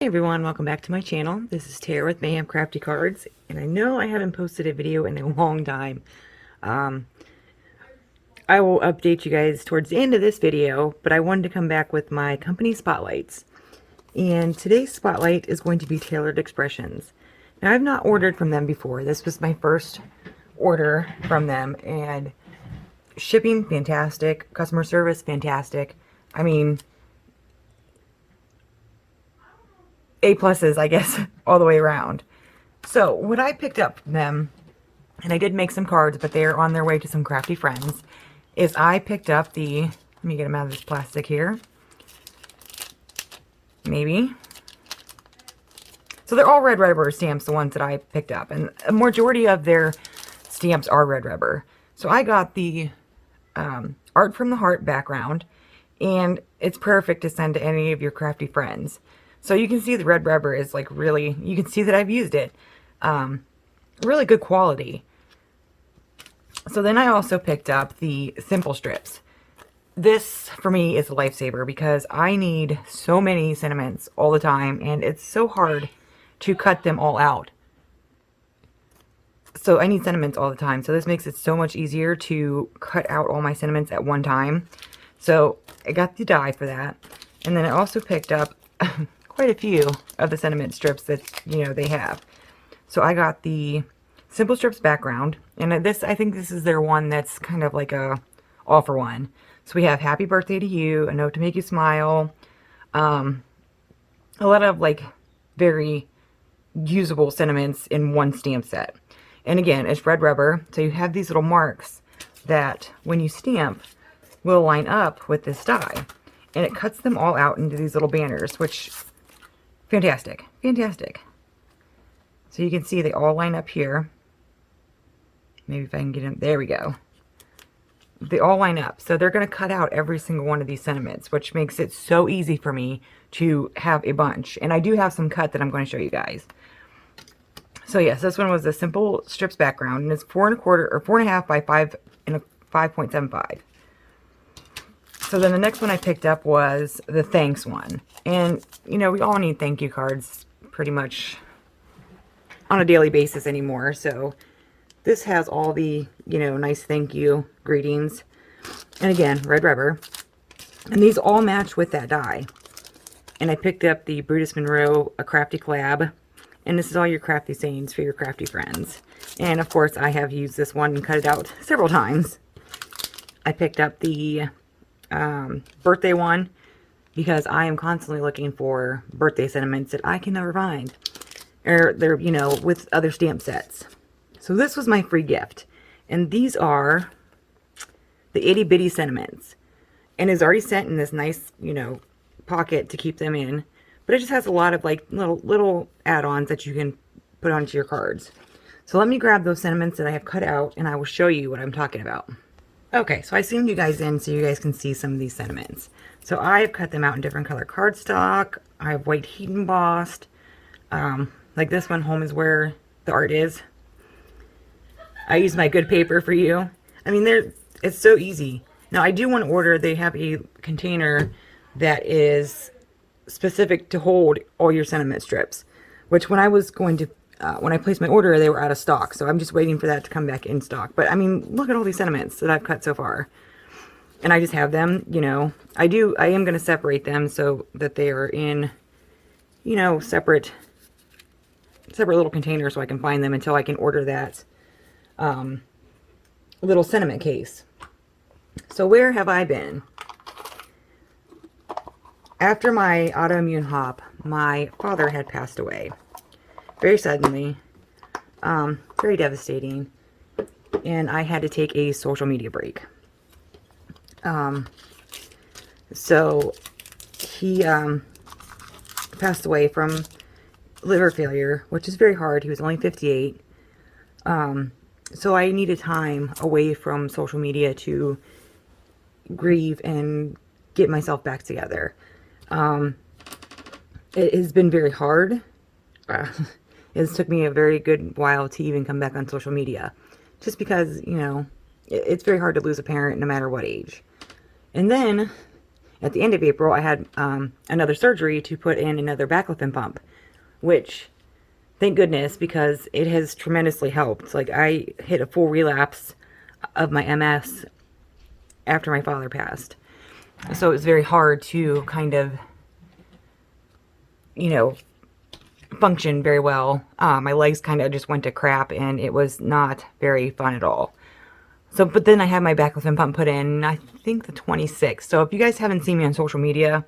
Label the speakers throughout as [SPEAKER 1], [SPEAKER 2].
[SPEAKER 1] everyone, welcome back to my channel. This is Tara with Mayhem Crafty Cards, and I know I haven't posted a video in a long time. I will update you guys towards the end of this video, but I wanted to come back with my company spotlights. And today's spotlight is going to be Tailored Expressions. Now, I've not ordered from them before. This was my first order from them, and shipping, fantastic. Customer service, fantastic. I mean, A+, I guess, all the way around. So what I picked up from them, and I did make some cards, but they're on their way to some crafty friends, is I picked up the, let me get them out of this plastic here. Maybe. So they're all red rubber stamps, the ones that I picked up. And a majority of their stamps are red rubber. So I got the Art from the Heart background, and it's perfect to send to any of your crafty friends. So you can see the red rubber is like really, you can see that I've used it. Really good quality. So then I also picked up the Simple Strips. This, for me, is a lifesaver because I need so many sentiments all the time, and it's so hard to cut them all out. So I need sentiments all the time. So this makes it so much easier to cut out all my sentiments at one time. So I got the die for that. And then I also picked up quite a few of the sentiment strips that, you know, they have. So I got the Simple Strips background, and this, I think this is their one that's kind of like a all for one. So we have Happy Birthday to You, A Note to Make You Smile, a lot of like very usable sentiments in one stamp set. And again, it's red rubber, so you have these little marks that when you stamp will line up with this die, and it cuts them all out into these little banners, which fantastic, fantastic. So you can see they all line up here. Maybe if I can get them, there we go. They all line up. So they're going to cut out every single one of these sentiments, which makes it so easy for me to have a bunch. And I do have some cut that I'm going to show you guys. So yes, this one was a Simple Strips background, and it's 4 1/4 or 4 1/2 by 5 and a 5.75. So then the next one I picked up was the thanks one. And, you know, we all need thank you cards pretty much on a daily basis anymore. So this has all the, you know, nice thank you greetings. And again, red rubber. And these all match with that die. And I picked up the Brutus Monroe, A Crafty Collab. And this is all your crafty sayings for your crafty friends. And of course, I have used this one and cut it out several times. I picked up the birthday one because I am constantly looking for birthday sentiments that I can never find, or they're, you know, with other stamp sets. So this was my free gift, and these are the itty bitty sentiments, and it's already sent in this nice, you know, pocket to keep them in, but it just has a lot of like little add-ons that you can put onto your cards. So let me grab those sentiments that I have cut out, and I will show you what I'm talking about. Okay, so I zoomed you guys in so you guys can see some of these sentiments. So I have cut them out in different color cardstock. I have white heat embossed. Like this one, Home is Where the Art Is. I use my good paper for you. I mean, it's so easy. Now, I do want to order, they have a container that is specific to hold all your sentiment strips, which when I was going to when I placed my order, they were out of stock. So I'm just waiting for that to come back in stock. But I mean, look at all these sentiments that I've cut so far. And I just have them, you know. I am going to separate them so that they are in, you know, separate little containers so I can find them until I can order that little sentiment case. So where have I been? After my autoimmune hop, my father had passed away. Very suddenly, very devastating, and I had to take a social media break. So he passed away from liver failure, which is very hard. He was only 58. So I needed time away from social media to grieve and get myself back together. It has been very hard. It took me a very good while to even come back on social media, just because, you know, it's very hard to lose a parent no matter what age. And then at the end of April, I had another surgery to put in another baclofen pump, which, thank goodness, because it has tremendously helped. Like, I hit a full relapse of my MS after my father passed. So it was very hard to kind of, you know, function very well. My legs kind of just went to crap, and it was not very fun at all. So, but then I had my baclofen pump put in, I think the 26th. So if you guys haven't seen me on social media,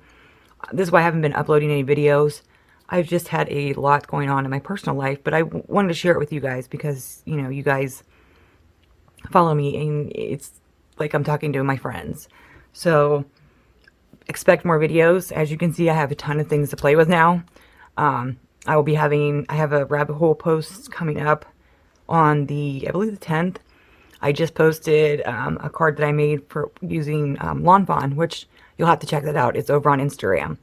[SPEAKER 1] this is why I haven't been uploading any videos. I've just had a lot going on in my personal life, but I wanted to share it with you guys because, you know, you guys follow me and it's like I'm talking to my friends. So expect more videos. As you can see, I have a ton of things to play with now. I have a rabbit hole post coming up on I believe the 10th. I just posted a card that I made for using Lawn Fawn, which you'll have to check that out. It's over on Instagram.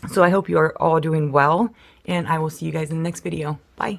[SPEAKER 1] So I hope you are all doing well, and I will see you guys in the next video. Bye.